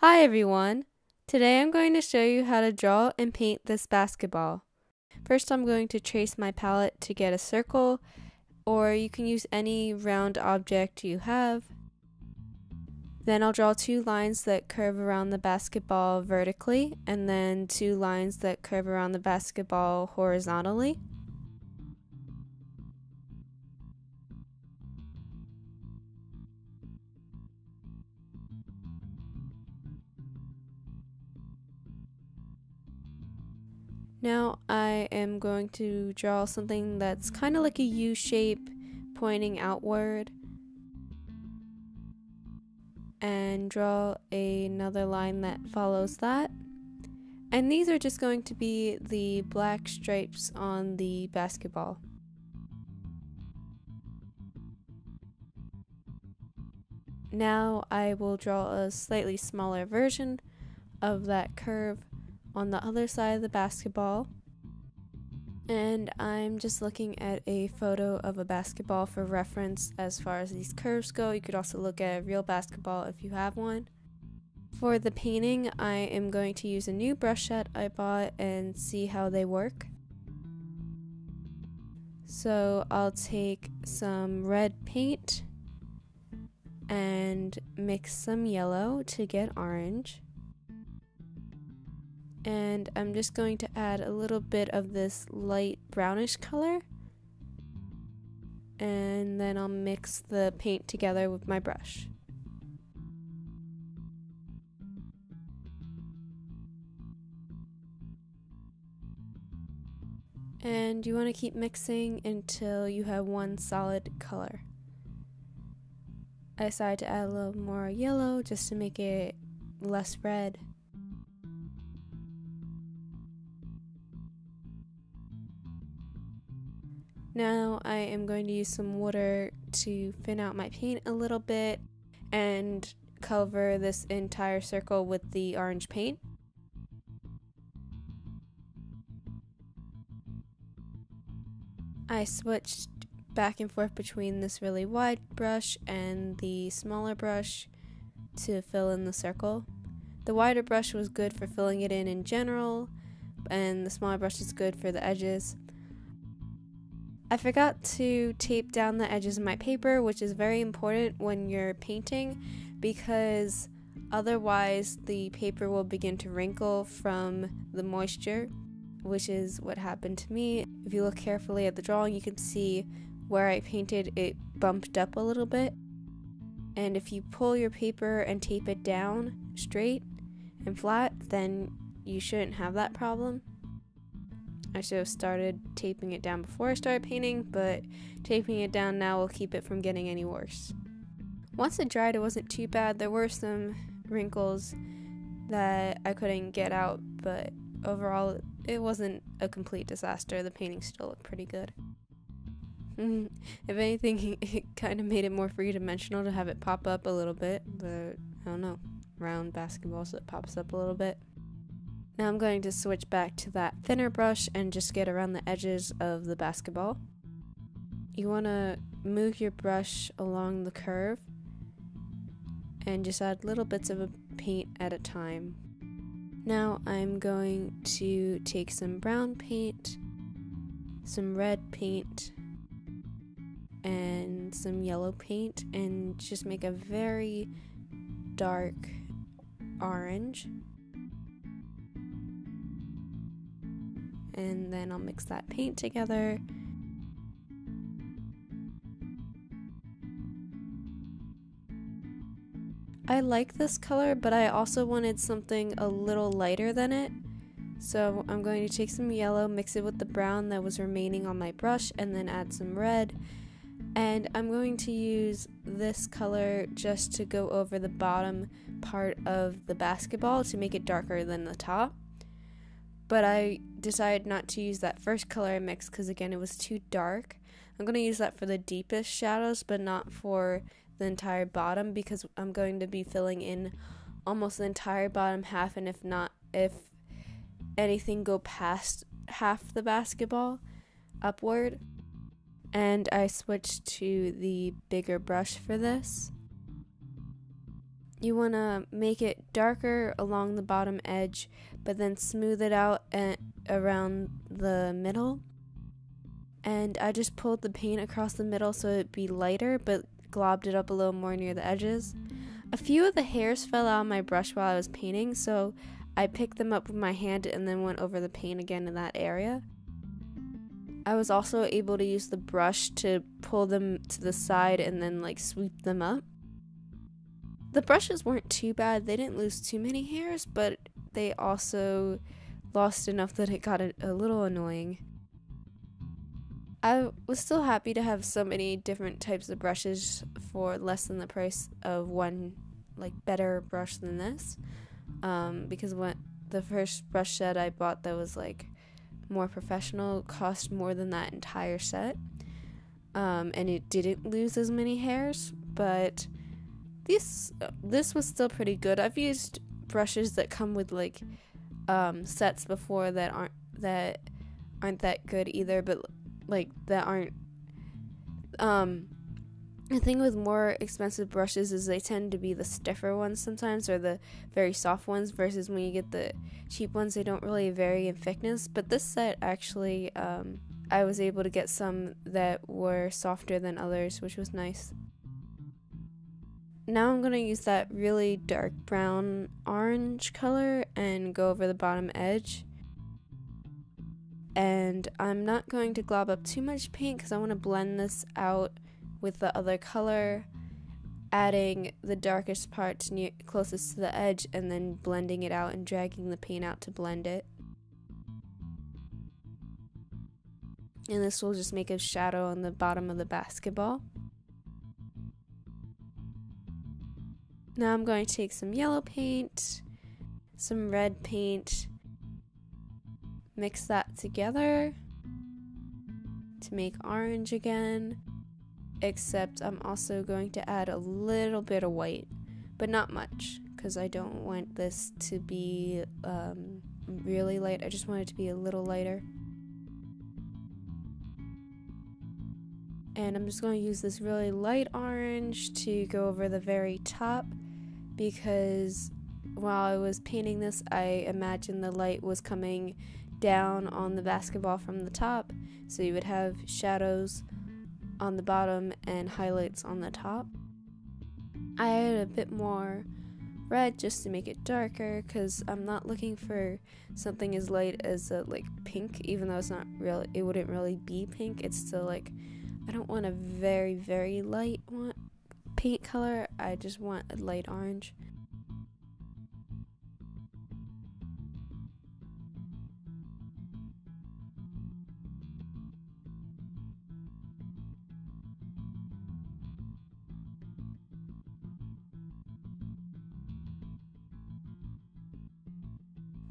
Hi everyone! Today I'm going to show you how to draw and paint this basketball. First I'm going to trace my palette to get a circle, or you can use any round object you have. Then I'll draw two lines that curve around the basketball vertically, and then two lines that curve around the basketball horizontally. Now I am going to draw something that's kind of like a U shape pointing outward, and draw another line that follows that. And these are just going to be the black stripes on the basketball. Now I will draw a slightly smaller version of that curve on the other side of the basketball, and I'm just looking at a photo of a basketball for reference as far as these curves go. You could also look at a real basketball if you have one. For the painting, I am going to use a new brush set I bought and see how they work. So I'll take some red paint and mix some yellow to get orange. And I'm just going to add a little bit of this light brownish color, and then I'll mix the paint together with my brush. And you want to keep mixing until you have one solid color. I decided to add a little more yellow just to make it less red. Now I am going to use some water to thin out my paint a little bit and cover this entire circle with the orange paint. I switched back and forth between this really wide brush and the smaller brush to fill in the circle. The wider brush was good for filling it in general, and the smaller brush is good for the edges. I forgot to tape down the edges of my paper, which is very important when you're painting because otherwise the paper will begin to wrinkle from the moisture, which is what happened to me. If you look carefully at the drawing, you can see where I painted it bumped up a little bit. And if you pull your paper and tape it down straight and flat, then you shouldn't have that problem. I should have started taping it down before I started painting, but taping it down now will keep it from getting any worse. Once it dried, it wasn't too bad. There were some wrinkles that I couldn't get out, but overall it wasn't a complete disaster. The painting still looked pretty good. If anything, it kind of made it more three-dimensional to have it pop up a little bit, but I don't know, round basketball, so it pops up a little bit. Now I'm going to switch back to that thinner brush and just get around the edges of the basketball. You want to move your brush along the curve and just add little bits of paint at a time. Now I'm going to take some brown paint, some red paint, and some yellow paint and just make a very dark orange. And then I'll mix that paint together. I like this color, but I also wanted something a little lighter than it. So I'm going to take some yellow, mix it with the brown that was remaining on my brush, and then add some red. And I'm going to use this color just to go over the bottom part of the basketball to make it darker than the top. But I decided not to use that first color I mixed because, again, it was too dark. I'm going to use that for the deepest shadows, but not for the entire bottom because I'm going to be filling in almost the entire bottom half, and if anything, go past half the basketball upward. And I switched to the bigger brush for this. you want to make it darker along the bottom edge, but then smooth it out around the middle. And I just pulled the paint across the middle so it'd be lighter, but globbed it up a little more near the edges. A few of the hairs fell out of my brush while I was painting, so I picked them up with my hand and then went over the paint again in that area. I was also able to use the brush to pull them to the side and then like sweep them up. The brushes weren't too bad. They didn't lose too many hairs, but they also lost enough that it got a little annoying. I was still happy to have so many different types of brushes for less than the price of one like better brush than this, because when the first brush set I bought that was like more professional cost more than that entire set, and it didn't lose as many hairs, but this was still pretty good. I've used brushes that come with like sets before that aren't that good either, but like that aren't the thing with more expensive brushes is they tend to be the stiffer ones sometimes, or the very soft ones, versus when you get the cheap ones, they don't really vary in thickness. But this set actually, I was able to get some that were softer than others, which was nice. Now I'm going to use that really dark brown orange color and go over the bottom edge. And I'm not going to glob up too much paint because I want to blend this out with the other color, adding the darkest part closest to the edge and then blending it out and dragging the paint out to blend it. And this will just make a shadow on the bottom of the basketball. Now I'm going to take some yellow paint, some red paint, mix that together to make orange again, except I'm also going to add a little bit of white, but not much, because I don't want this to be really light. I just want it to be a little lighter. And I'm just going to use this really light orange to go over the very top, because while I was painting this, I imagined the light was coming down on the basketball from the top, so you would have shadows on the bottom and highlights on the top. I added a bit more red just to make it darker, because I'm not looking for something as light as like pink, even though it's not really, it wouldn't really be pink. It's still like, I don't want a very, very light paint color. I just want a light orange.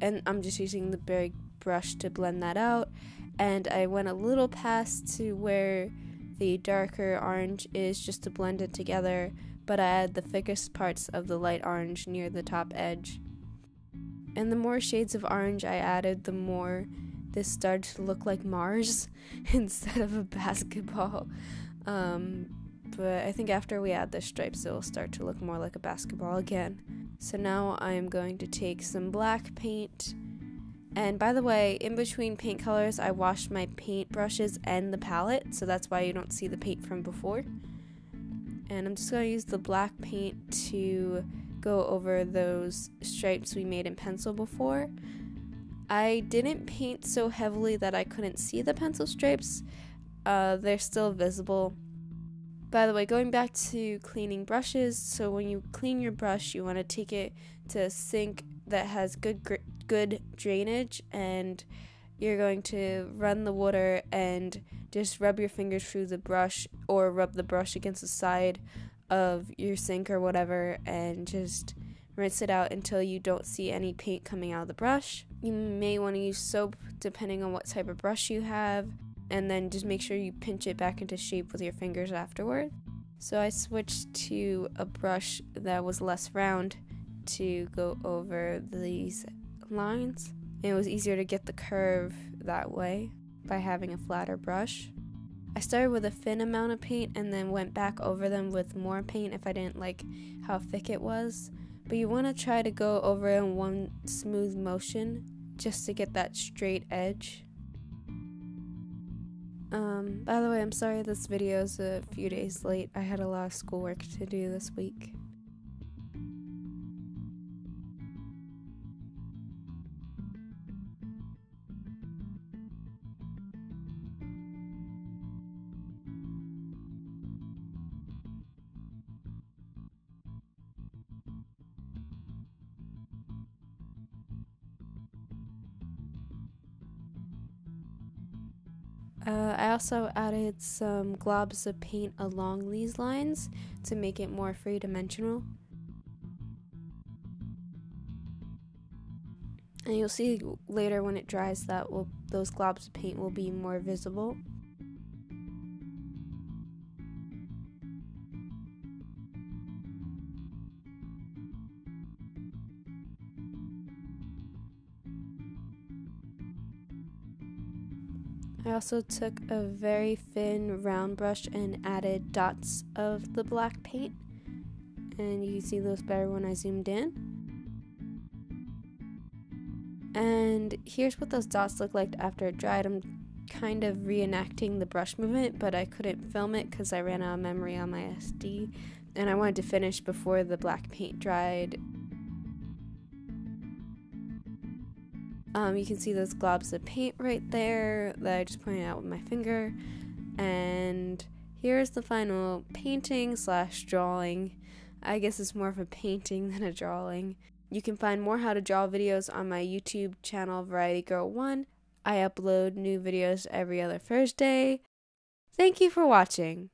And I'm just using the big brush to blend that out, and I went a little past to where the darker orange is just to blend it together, but I add the thickest parts of the light orange near the top edge. And the more shades of orange I added, the more this started to look like Mars instead of a basketball. But I think after we add the stripes, it will start to look more like a basketball again. So now I am going to take some black paint. And by the way, in between paint colors, I washed my paint brushes and the palette, so that's why you don't see the paint from before. And I'm just going to use the black paint to go over those stripes we made in pencil before. I didn't paint so heavily that I couldn't see the pencil stripes. They're still visible. By the way, going back to cleaning brushes, so when you clean your brush, you want to take it to a sink that has good drainage, and you're going to run the water and just rub your fingers through the brush, or rub the brush against the side of your sink or whatever, and just rinse it out until you don't see any paint coming out of the brush. You may want to use soap depending on what type of brush you have, and then just make sure you pinch it back into shape with your fingers afterward. So I switched to a brush that was less round to go over these lines. And it was easier to get the curve that way by having a flatter brush. I started with a thin amount of paint and then went back over them with more paint if I didn't like how thick it was. But you want to try to go over it in one smooth motion just to get that straight edge. By the way, I'm sorry this video is a few days late. I had a lot of schoolwork to do this week. I also added some globs of paint along these lines to make it more three-dimensional. And you'll see later when it dries that those globs of paint will be more visible. I also took a very thin round brush and added dots of the black paint, and you can see those better when I zoomed in. And here's what those dots look like after it dried. I'm kind of reenacting the brush movement, but I couldn't film it because I ran out of memory on my SD, and I wanted to finish before the black paint dried. You can see those globs of paint right there that I just pointed out with my finger. And here's the final painting / drawing. I guess it's more of a painting than a drawing. You can find more how to draw videos on my YouTube channel, Variety Girl 1. I upload new videos every other Thursday. Thank you for watching.